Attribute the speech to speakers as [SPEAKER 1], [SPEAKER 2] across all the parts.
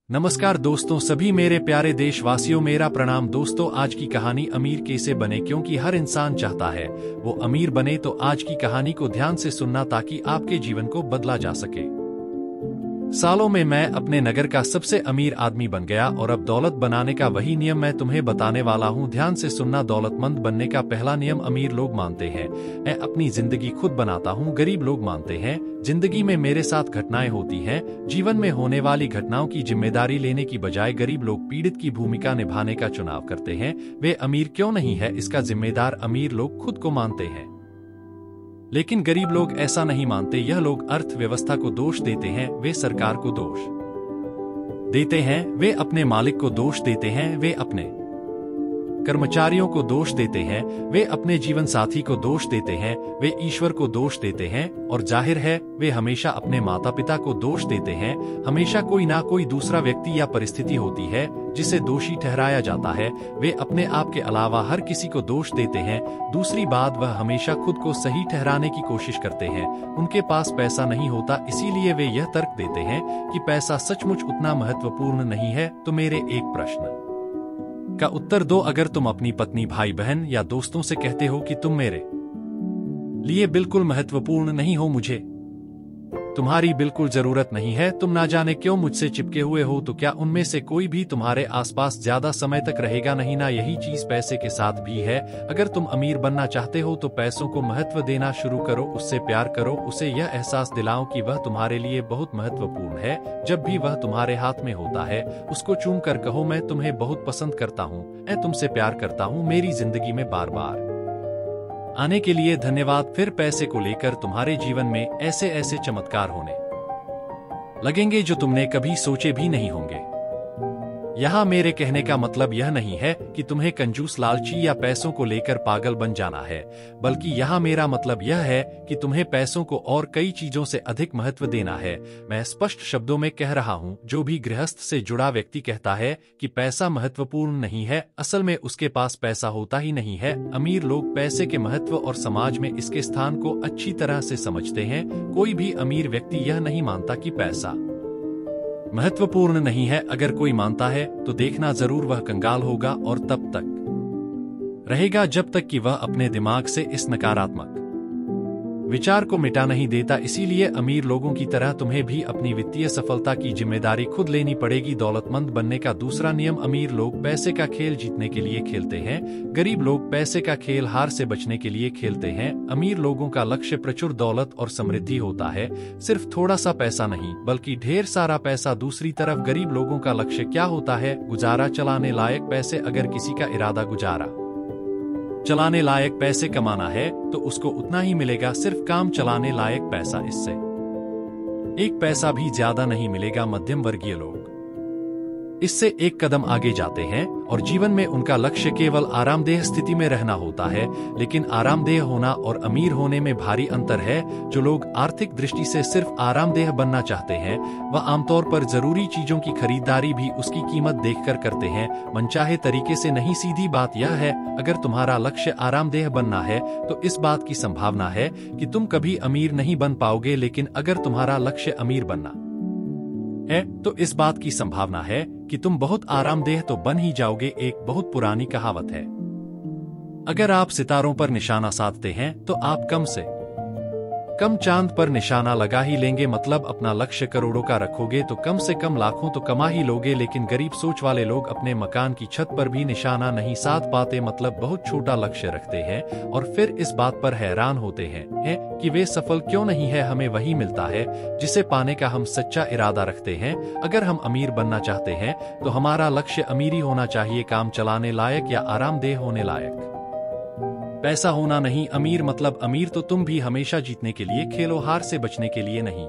[SPEAKER 1] नमस्कार दोस्तों, सभी मेरे प्यारे देशवासियों, मेरा प्रणाम। दोस्तों, आज की कहानी अमीर कैसे बने, क्योंकि हर इंसान चाहता है वो अमीर बने। तो आज की कहानी को ध्यान से सुनना ताकि आपके जीवन को बदला जा सके। सालों में मैं अपने नगर का सबसे अमीर आदमी बन गया और अब दौलत बनाने का वही नियम मैं तुम्हें बताने वाला हूँ। ध्यान से सुनना। दौलतमंद बनने का पहला नियम अमीर लोग मानते हैं मैं अपनी जिंदगी खुद बनाता हूँ। गरीब लोग मानते हैं जिंदगी में मेरे साथ घटनाएं होती हैं। जीवन में होने वाली घटनाओं की जिम्मेदारी लेने की बजाय गरीब लोग पीड़ित की भूमिका निभाने का चुनाव करते हैं। वे अमीर क्यों नहीं है, इसका जिम्मेदार अमीर लोग खुद को मानते हैं, लेकिन गरीब लोग ऐसा नहीं मानते। यह लोग अर्थव्यवस्था को दोष देते हैं, वे सरकार को दोष देते हैं, वे अपने मालिक को दोष देते हैं, वे अपने कर्मचारियों को दोष देते हैं, वे अपने जीवन साथी को दोष देते हैं, वे ईश्वर को दोष देते हैं और जाहिर है वे हमेशा अपने माता पिता को दोष देते हैं। हमेशा कोई ना कोई दूसरा व्यक्ति या परिस्थिति होती है जिसे दोषी ठहराया जाता है। वे अपने आप के अलावा हर किसी को दोष देते हैं। दूसरी बात, वह हमेशा खुद को सही ठहराने की कोशिश करते हैं। उनके पास पैसा नहीं होता, इसीलिए वे यह तर्क देते हैं कि पैसा सचमुच उतना महत्वपूर्ण नहीं है। तो मेरे एक प्रश्न का उत्तर दो। अगर तुम अपनी पत्नी, भाई बहन या दोस्तों से कहते हो कि तुम मेरे लिए बिल्कुल महत्वपूर्ण नहीं हो, मुझे तुम्हारी बिल्कुल जरूरत नहीं है, तुम ना जाने क्यों मुझसे चिपके हुए हो, तो क्या उनमें से कोई भी तुम्हारे आसपास ज्यादा समय तक रहेगा नहीं ना? यही चीज पैसे के साथ भी है। अगर तुम अमीर बनना चाहते हो तो पैसों को महत्व देना शुरू करो, उससे प्यार करो, उसे यह एहसास दिलाओ कि वह तुम्हारे लिए बहुत महत्वपूर्ण है। जब भी वह तुम्हारे हाथ में होता है उसको चूम कर कहो, मैं तुम्हें बहुत पसंद करता हूँ, मैं तुमसे प्यार करता हूँ, मेरी जिंदगी में बार बार आने के लिए धन्यवाद। फिर पैसे को लेकर तुम्हारे जीवन में ऐसे ऐसे चमत्कार होने लगेंगे जो तुमने कभी सोचे भी नहीं होंगे। यहाँ मेरे कहने का मतलब यह नहीं है कि तुम्हें कंजूस, लालची या पैसों को लेकर पागल बन जाना है, बल्कि यहाँ मेरा मतलब यह है कि तुम्हें पैसों को और कई चीजों से अधिक महत्व देना है। मैं स्पष्ट शब्दों में कह रहा हूँ, जो भी गृहस्थ से जुड़ा व्यक्ति कहता है कि पैसा महत्वपूर्ण नहीं है, असल में उसके पास पैसा होता ही नहीं है। अमीर लोग पैसे के महत्व और समाज में इसके स्थान को अच्छी तरह से समझते हैं। कोई भी अमीर व्यक्ति यह नहीं मानता कि पैसा महत्वपूर्ण नहीं है। अगर कोई मानता है तो देखना जरूर वह कंगाल होगा और तब तक रहेगा जब तक कि वह अपने दिमाग से इस नकारात्मक विचार को मिटा नहीं देता। इसीलिए अमीर लोगों की तरह तुम्हें भी अपनी वित्तीय सफलता की जिम्मेदारी खुद लेनी पड़ेगी। दौलतमंद बनने का दूसरा नियम, अमीर लोग पैसे का खेल जीतने के लिए खेलते हैं, गरीब लोग पैसे का खेल हार से बचने के लिए खेलते हैं। अमीर लोगों का लक्ष्य प्रचुर दौलत और समृद्धि होता है, सिर्फ थोड़ा सा पैसा नहीं बल्कि ढेर सारा पैसा। दूसरी तरफ गरीब लोगों का लक्ष्य क्या होता है? गुजारा चलाने लायक पैसे। अगर किसी का इरादा गुजारा चलाने लायक पैसे कमाना है तो उसको उतना ही मिलेगा, सिर्फ काम चलाने लायक पैसा, इससे एक पैसा भी ज्यादा नहीं मिलेगा। मध्यम वर्गीय लोग इससे एक कदम आगे जाते हैं और जीवन में उनका लक्ष्य केवल आरामदेह स्थिति में रहना होता है। लेकिन आरामदेह होना और अमीर होने में भारी अंतर है। जो लोग आर्थिक दृष्टि से सिर्फ आरामदेह बनना चाहते हैं वह आमतौर पर जरूरी चीजों की खरीदारी भी उसकी कीमत देखकर करते हैं, मनचाहे तरीके से नहीं। सीधी बात यह है, अगर तुम्हारा लक्ष्य आरामदेह बनना है तो इस बात की संभावना है कि तुम कभी अमीर नहीं बन पाओगे। लेकिन अगर तुम्हारा लक्ष्य अमीर बनना है तो इस बात की संभावना है कि तुम बहुत आरामदेह तो बन ही जाओगे। एक बहुत पुरानी कहावत है, अगर आप सितारों पर निशाना साधते हैं तो आप कम से कम चांद पर निशाना लगा ही लेंगे। मतलब अपना लक्ष्य करोड़ों का रखोगे तो कम से कम लाखों तो कमा ही लोगे। लेकिन गरीब सोच वाले लोग अपने मकान की छत पर भी निशाना नहीं साध पाते, मतलब बहुत छोटा लक्ष्य रखते हैं और फिर इस बात पर हैरान होते हैं कि वे सफल क्यों नहीं है। हमें वही मिलता है जिसे पाने का हम सच्चा इरादा रखते हैं। अगर हम अमीर बनना चाहते हैं तो हमारा लक्ष्य अमीरी होना चाहिए, काम चलाने लायक या आरामदेह होने लायक पैसा होना नहीं। अमीर मतलब अमीर तो तुम भी हमेशा जीतने के लिए खेलो, हार से बचने के लिए नहीं।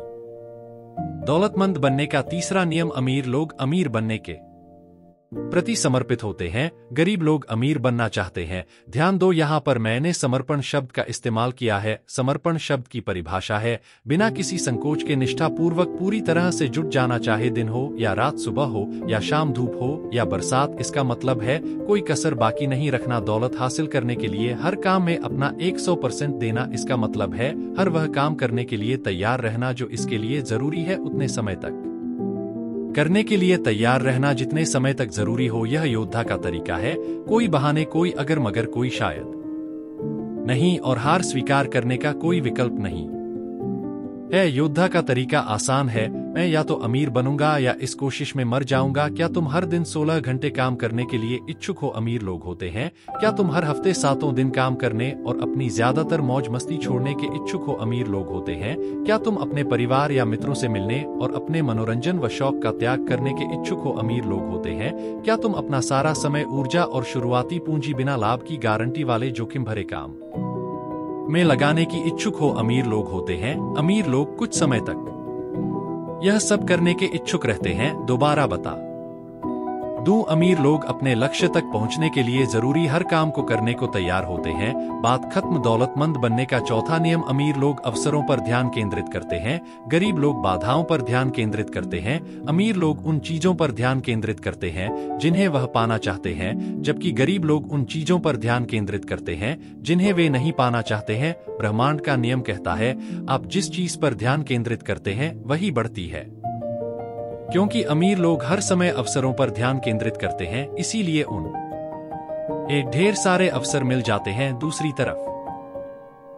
[SPEAKER 1] दौलतमंद बनने का तीसरा नियम, अमीर लोग अमीर बनने के प्रति समर्पित होते हैं, गरीब लोग अमीर बनना चाहते हैं। ध्यान दो, यहाँ पर मैंने समर्पण शब्द का इस्तेमाल किया है। समर्पण शब्द की परिभाषा है बिना किसी संकोच के निष्ठापूर्वक पूरी तरह से जुट जाना, चाहे दिन हो या रात, सुबह हो या शाम, धूप हो या बरसात। इसका मतलब है कोई कसर बाकी नहीं रखना। दौलत हासिल करने के लिए हर काम में अपना 100% देना। इसका मतलब है हर वह काम करने के लिए तैयार रहना जो इसके लिए जरूरी है, उतने समय तक करने के लिए तैयार रहना जितने समय तक जरूरी हो, यह योद्धा का तरीका है। कोई बहाने, कोई अगर मगर, कोई शायद नहीं, और हार स्वीकार करने का कोई विकल्प नहीं है। योद्धा का तरीका आसान है। मैं या तो अमीर बनूंगा या इस कोशिश में मर जाऊंगा। क्या तुम हर दिन 16 घंटे काम करने के लिए इच्छुक हो? अमीर लोग होते हैं। क्या तुम हर हफ्ते 7 दिन काम करने और अपनी ज्यादातर मौज मस्ती छोड़ने के इच्छुक हो? अमीर लोग होते हैं। क्या तुम अपने परिवार या मित्रों से मिलने और अपने मनोरंजन व शौक का त्याग करने के इच्छुक हो? अमीर लोग होते हैं। क्या तुम अपना सारा समय, ऊर्जा और शुरुआती पूंजी बिना लाभ की गारंटी वाले जोखिम भरे काम में लगाने की इच्छुक हो? अमीर लोग होते हैं। अमीर लोग कुछ समय तक यह सब करने के इच्छुक रहते हैं। दोबारा बता दूं, अमीर लोग अपने लक्ष्य तक पहुंचने के लिए जरूरी हर काम को करने को तैयार होते हैं। बात खत्म। दौलतमंद बनने का चौथा नियम। अमीर लोग अवसरों पर ध्यान केंद्रित करते हैं, गरीब लोग बाधाओं पर ध्यान केंद्रित करते हैं। अमीर लोग उन चीजों पर ध्यान केंद्रित करते हैं जिन्हें वह पाना चाहते हैं, जबकि गरीब लोग उन चीजों पर ध्यान केंद्रित करते हैं जिन्हें वे नहीं पाना चाहते हैं। ब्रह्मांड का नियम कहता है, आप जिस चीज पर ध्यान केंद्रित करते हैं वही बढ़ती है। क्योंकि अमीर लोग हर समय अवसरों पर ध्यान केंद्रित करते हैं, इसीलिए उन्हें ढेर सारे अवसर मिल जाते हैं। दूसरी तरफ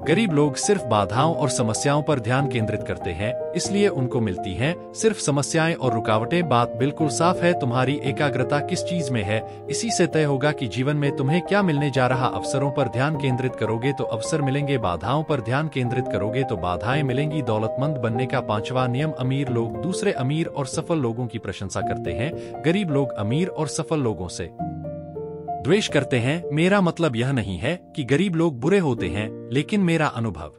[SPEAKER 1] गरीब लोग सिर्फ बाधाओं और समस्याओं पर ध्यान केंद्रित करते हैं, इसलिए उनको मिलती हैं सिर्फ समस्याएं और रुकावटें। बात बिल्कुल साफ है, तुम्हारी एकाग्रता किस चीज में है, इसी से तय होगा कि जीवन में तुम्हें क्या मिलने जा रहा। अवसरों पर ध्यान केंद्रित करोगे तो अवसर मिलेंगे, बाधाओं पर ध्यान केंद्रित करोगे तो बाधाएं मिलेंगी। दौलतमंद बनने का पांचवा नियम। अमीर लोग दूसरे अमीर और सफल लोगों की प्रशंसा करते हैं, गरीब लोग अमीर और सफल लोगों से द्वेष करते हैं। मेरा मतलब यह नहीं है कि गरीब लोग बुरे होते हैं, लेकिन मेरा अनुभव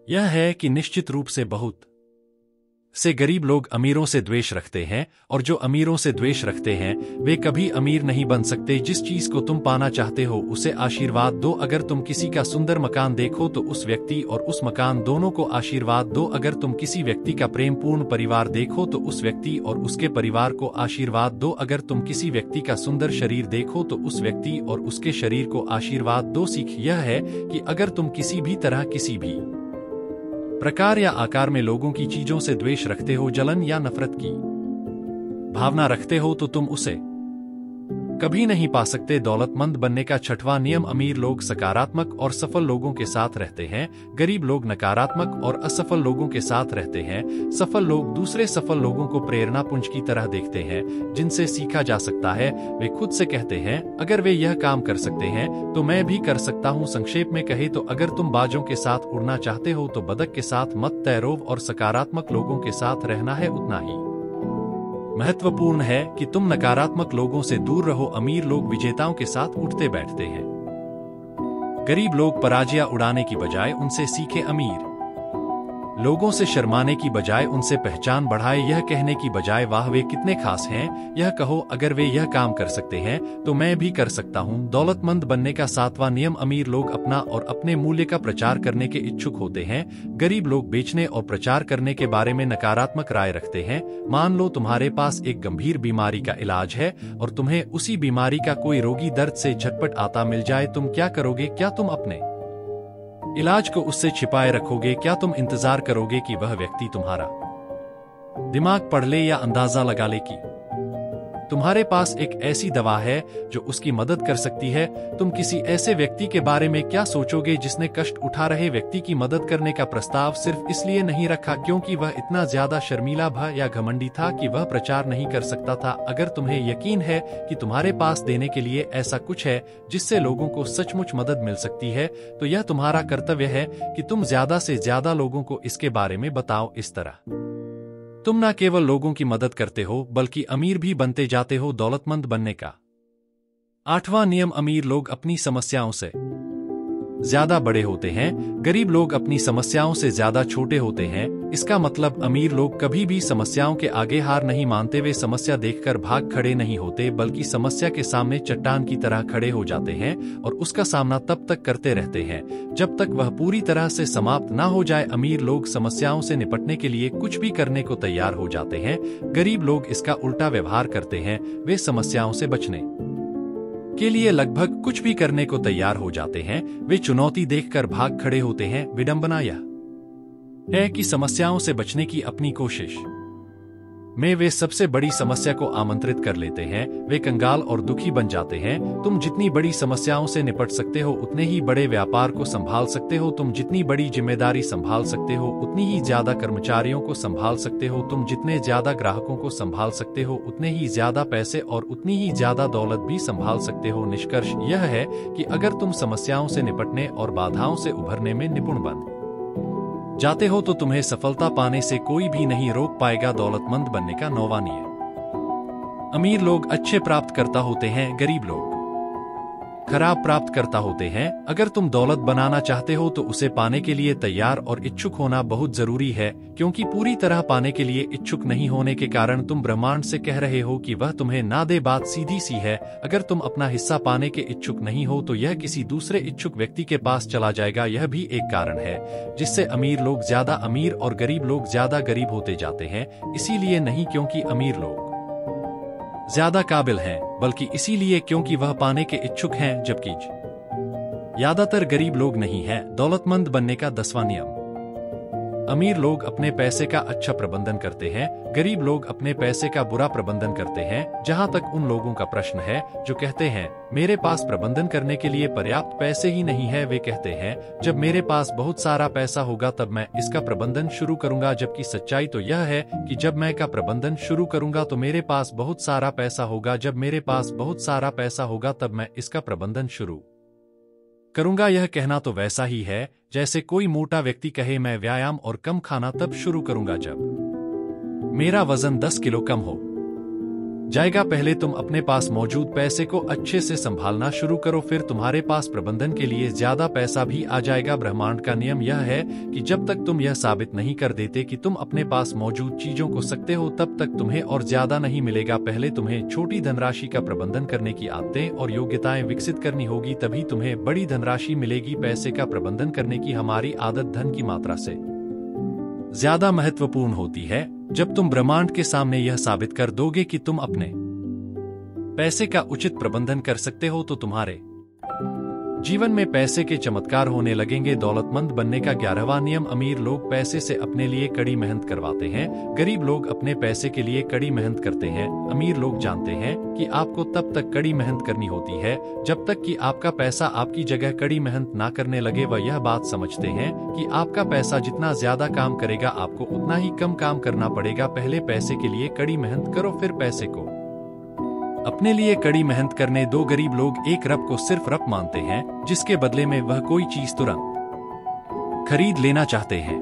[SPEAKER 1] यह है कि निश्चित रूप से बहुत से गरीब लोग अमीरों से द्वेष रखते हैं, और जो अमीरों से द्वेष रखते हैं वे कभी अमीर नहीं बन सकते। जिस चीज को तुम पाना चाहते हो उसे आशीर्वाद दो। अगर तुम किसी का सुंदर मकान देखो तो उस व्यक्ति और उस मकान दोनों को आशीर्वाद दो। अगर तुम किसी व्यक्ति का प्रेमपूर्ण परिवार देखो तो उस व्यक्ति और उसके परिवार को आशीर्वाद दो। अगर तुम किसी व्यक्ति का सुंदर शरीर देखो तो उस व्यक्ति और उसके शरीर को आशीर्वाद दो। सीख यह है कि अगर तुम किसी भी तरह, किसी भी प्रकार या आकार में लोगों की चीजों से द्वेष रखते हो, जलन या नफरत की भावना रखते हो, तो तुम उसे कभी नहीं पा सकते। दौलतमंद बनने का छठवां नियम। अमीर लोग सकारात्मक और सफल लोगों के साथ रहते हैं, गरीब लोग नकारात्मक और असफल लोगों के साथ रहते हैं। सफल लोग दूसरे सफल लोगों को प्रेरणा पुंज की तरह देखते हैं जिनसे सीखा जा सकता है। वे खुद से कहते हैं, अगर वे यह काम कर सकते हैं तो मैं भी कर सकता हूँ। संक्षेप में कहे तो अगर तुम बाजों के साथ उड़ना चाहते हो तो बतख के साथ मत तैरो, और सकारात्मक लोगों के साथ रहना है उतना ही महत्वपूर्ण है कि तुम नकारात्मक लोगों से दूर रहो। अमीर लोग विजेताओं के साथ उठते बैठते हैं, गरीब लोग पराजय उड़ाने की बजाय उनसे सीखे। अमीर लोगों से शर्माने की बजाय उनसे पहचान बढ़ाए। यह कहने की बजाय वाह वे कितने खास हैं, यह कहो, अगर वे यह काम कर सकते हैं तो मैं भी कर सकता हूँ। दौलतमंद बनने का सातवां नियम। अमीर लोग अपना और अपने मूल्य का प्रचार करने के इच्छुक होते हैं, गरीब लोग बेचने और प्रचार करने के बारे में नकारात्मक राय रखते हैं। मान लो तुम्हारे पास एक गंभीर बीमारी का इलाज है और तुम्हें उसी बीमारी का कोई रोगी दर्द से झटपट आता मिल जाए, तुम क्या करोगे? क्या तुम अपने इलाज को उससे छिपाए रखोगे? क्या तुम इंतजार करोगे कि वह व्यक्ति तुम्हारा दिमाग पढ़ ले या अंदाजा लगा ले कि तुम्हारे पास एक ऐसी दवा है जो उसकी मदद कर सकती है? तुम किसी ऐसे व्यक्ति के बारे में क्या सोचोगे जिसने कष्ट उठा रहे व्यक्ति की मदद करने का प्रस्ताव सिर्फ इसलिए नहीं रखा क्योंकि वह इतना ज्यादा शर्मीला या घमंडी था कि वह प्रचार नहीं कर सकता था? अगर तुम्हें यकीन है कि तुम्हारे पास देने के लिए ऐसा कुछ है जिससे लोगों को सचमुच मदद मिल सकती है, तो यह तुम्हारा कर्तव्य है कि तुम ज्यादा से ज्यादा लोगों को इसके बारे में बताओ। इस तरह तुम न केवल लोगों की मदद करते हो बल्कि अमीर भी बनते जाते हो। दौलतमंद बनने का आठवां नियम। अमीर लोग अपनी समस्याओं से ज्यादा बड़े होते हैं, गरीब लोग अपनी समस्याओं से ज्यादा छोटे होते हैं। इसका मतलब अमीर लोग कभी भी समस्याओं के आगे हार नहीं मानते। वे समस्या देखकर भाग खड़े नहीं होते बल्कि समस्या के सामने चट्टान की तरह खड़े हो जाते हैं और उसका सामना तब तक करते रहते हैं जब तक वह पूरी तरह से समाप्त ना हो जाए। अमीर लोग समस्याओं से निपटने के लिए कुछ भी करने को तैयार हो जाते हैं, गरीब लोग इसका उल्टा व्यवहार करते हैं। वे समस्याओं से बचने के लिए लगभग कुछ भी करने को तैयार हो जाते हैं। वे चुनौती देखकर भाग खड़े होते हैं। विडंबना यह है कि समस्याओं से बचने की अपनी कोशिश में वे सबसे बड़ी समस्या को आमंत्रित कर लेते हैं, वे कंगाल और दुखी बन जाते हैं। तुम जितनी बड़ी समस्याओं से निपट सकते हो उतने ही बड़े व्यापार को संभाल सकते हो। तुम जितनी बड़ी जिम्मेदारी संभाल सकते हो उतनी ही ज्यादा कर्मचारियों को संभाल सकते हो। तुम जितने ज्यादा ग्राहकों को संभाल सकते हो उतने ही ज्यादा पैसे और उतनी ही ज्यादा दौलत भी संभाल सकते हो। निष्कर्ष यह है कि अगर तुम समस्याओं से निपटने और बाधाओं से उभरने में निपुण बन जाते हो तो तुम्हें सफलता पाने से कोई भी नहीं रोक पाएगा। दौलतमंद बनने का 9वां नियम। अमीर लोग अच्छे प्राप्तकर्ता होते हैं, गरीब लोग खराब प्राप्तकर्ता होते हैं। अगर तुम दौलत बनाना चाहते हो तो उसे पाने के लिए तैयार और इच्छुक होना बहुत जरूरी है, क्योंकि पूरी तरह पाने के लिए इच्छुक नहीं होने के कारण तुम ब्रह्मांड से कह रहे हो कि वह तुम्हें ना दे। बात सीधी सी है, अगर तुम अपना हिस्सा पाने के इच्छुक नहीं हो तो यह किसी दूसरे इच्छुक व्यक्ति के पास चला जाएगा। यह भी एक कारण है जिससे अमीर लोग ज्यादा अमीर और गरीब लोग ज्यादा गरीब होते जाते हैं। इसीलिए नहीं क्योंकि अमीर लोग ज्यादा काबिल हैं, बल्कि इसीलिए क्योंकि वह पाने के इच्छुक हैं, जबकि ज्यादातर गरीब लोग नहीं हैं। दौलतमंद बनने का 10वां नियम। अमीर लोग अपने पैसे का अच्छा प्रबंधन करते हैं, गरीब लोग अपने पैसे का बुरा प्रबंधन करते हैं। जहां तक उन लोगों का प्रश्न है जो कहते हैं मेरे पास प्रबंधन करने के लिए पर्याप्त पैसे ही नहीं है, वे कहते हैं जब मेरे पास बहुत सारा पैसा होगा तब मैं इसका प्रबंधन शुरू करूंगा। जबकि सच्चाई तो यह है कि जब मैं का प्रबंधन शुरू करूंगा तो मेरे पास बहुत सारा पैसा होगा। जब मेरे पास बहुत सारा पैसा होगा तब मैं इसका प्रबंधन शुरू करूंगा। यह कहना तो वैसा ही है जैसे कोई मोटा व्यक्ति कहे मैं व्यायाम और कम खाना तब शुरू करूंगा जब मेरा वजन 10 किलो कम हो जाएगा। पहले तुम अपने पास मौजूद पैसे को अच्छे से संभालना शुरू करो, फिर तुम्हारे पास प्रबंधन के लिए ज्यादा पैसा भी आ जाएगा। ब्रह्मांड का नियम यह है कि जब तक तुम यह साबित नहीं कर देते कि तुम अपने पास मौजूद चीजों को सकते हो तब तक तुम्हें और ज्यादा नहीं मिलेगा। पहले तुम्हें छोटी धनराशि का प्रबंधन करने की आदतें और योग्यताएं विकसित करनी होगी, तभी तुम्हें बड़ी धनराशि मिलेगी। पैसे का प्रबंधन करने की हमारी आदत धन की मात्रा से ज्यादा महत्वपूर्ण होती है। जब तुम ब्रह्मांड के सामने यह साबित कर दोगे कि तुम अपने पैसे का उचित प्रबंधन कर सकते हो तो तुम्हारे जीवन में पैसे के चमत्कार होने लगेंगे। दौलतमंद बनने का 11वां नियम। अमीर लोग पैसे से अपने लिए कड़ी मेहनत करवाते हैं, गरीब लोग अपने पैसे के लिए कड़ी मेहनत करते हैं। अमीर लोग जानते हैं कि आपको तब तक कड़ी मेहनत करनी होती है जब तक कि आपका पैसा आपकी जगह कड़ी मेहनत ना करने लगे। वह यह बात समझते हैं कि आपका पैसा जितना ज्यादा काम करेगा आपको उतना ही कम काम करना पड़ेगा। पहले पैसे के लिए कड़ी मेहनत करो, फिर पैसे को अपने लिए कड़ी मेहनत करने दो। गरीब लोग एक रब को सिर्फ रब मानते हैं, जिसके बदले में वह कोई चीज तुरंत खरीद लेना चाहते हैं,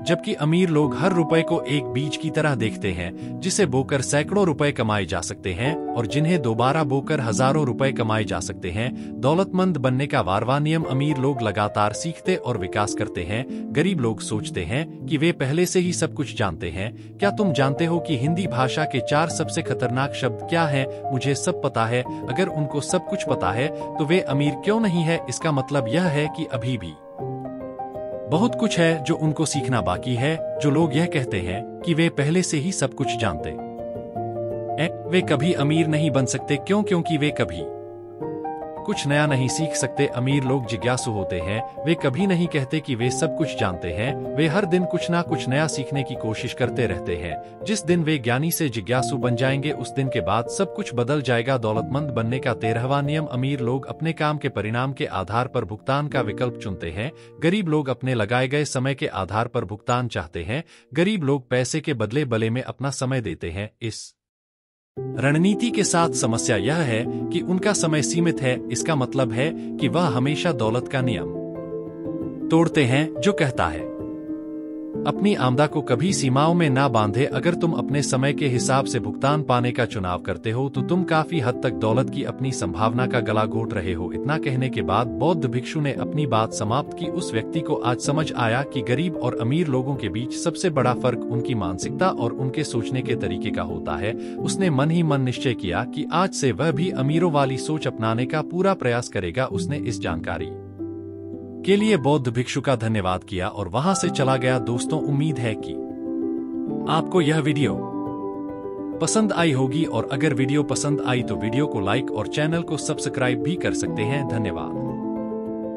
[SPEAKER 1] जबकि अमीर लोग हर रुपए को एक बीज की तरह देखते हैं जिसे बोकर सैकड़ों रुपए कमाए जा सकते हैं और जिन्हें दोबारा बोकर हजारों रुपए कमाए जा सकते हैं। दौलतमंद बनने का 12वां नियम। अमीर लोग लगातार सीखते और विकास करते हैं, गरीब लोग सोचते हैं कि वे पहले से ही सब कुछ जानते हैं। क्या तुम जानते हो कि हिंदी भाषा के 4 सबसे खतरनाक शब्द क्या हैं? मुझे सब पता है। अगर उनको सब कुछ पता है तो वे अमीर क्यों नहीं है? इसका मतलब यह है कि अभी भी बहुत कुछ है जो उनको सीखना बाकी है। जो लोग यह कहते हैं कि वे पहले से ही सब कुछ जानते हैं, वे कभी अमीर नहीं बन सकते। क्यों? क्योंकि वे कभी कुछ नया नहीं सीख सकते। अमीर लोग जिज्ञासु होते हैं, वे कभी नहीं कहते कि वे सब कुछ जानते हैं। वे हर दिन कुछ ना कुछ नया सीखने की कोशिश करते रहते हैं। जिस दिन वे ज्ञानी से जिज्ञासु बन जाएंगे उस दिन के बाद सब कुछ बदल जाएगा। दौलतमंद बनने का 13वां नियम। अमीर लोग अपने काम के परिणाम के आधार पर भुगतान का विकल्प चुनते हैं, गरीब लोग अपने लगाए गए समय के आधार पर भुगतान चाहते हैं। गरीब लोग पैसे के बदले बले में अपना समय देते हैं। इस रणनीति के साथ समस्या यह है कि उनका समय सीमित है। इसका मतलब है कि वह हमेशा दौलत का नियम तोड़ते हैं जो कहता है अपनी आमदनी को कभी सीमाओं में ना बांधे। अगर तुम अपने समय के हिसाब से भुगतान पाने का चुनाव करते हो तो तुम काफी हद तक दौलत की अपनी संभावना का गला घोट रहे हो। इतना कहने के बाद बौद्ध भिक्षु ने अपनी बात समाप्त की। उस व्यक्ति को आज समझ आया कि गरीब और अमीर लोगों के बीच सबसे बड़ा फर्क उनकी मानसिकता और उनके सोचने के तरीके का होता है। उसने मन ही मन निश्चय किया कि आज से वह भी अमीरों वाली सोच अपनाने का पूरा प्रयास करेगा। उसने इस जानकारी के लिए बौद्ध भिक्षु का धन्यवाद किया और वहां से चला गया। दोस्तों, उम्मीद है कि आपको यह वीडियो पसंद आई होगी और अगर वीडियो पसंद आई तो वीडियो को लाइक और चैनल को सब्सक्राइब भी कर सकते हैं। धन्यवाद।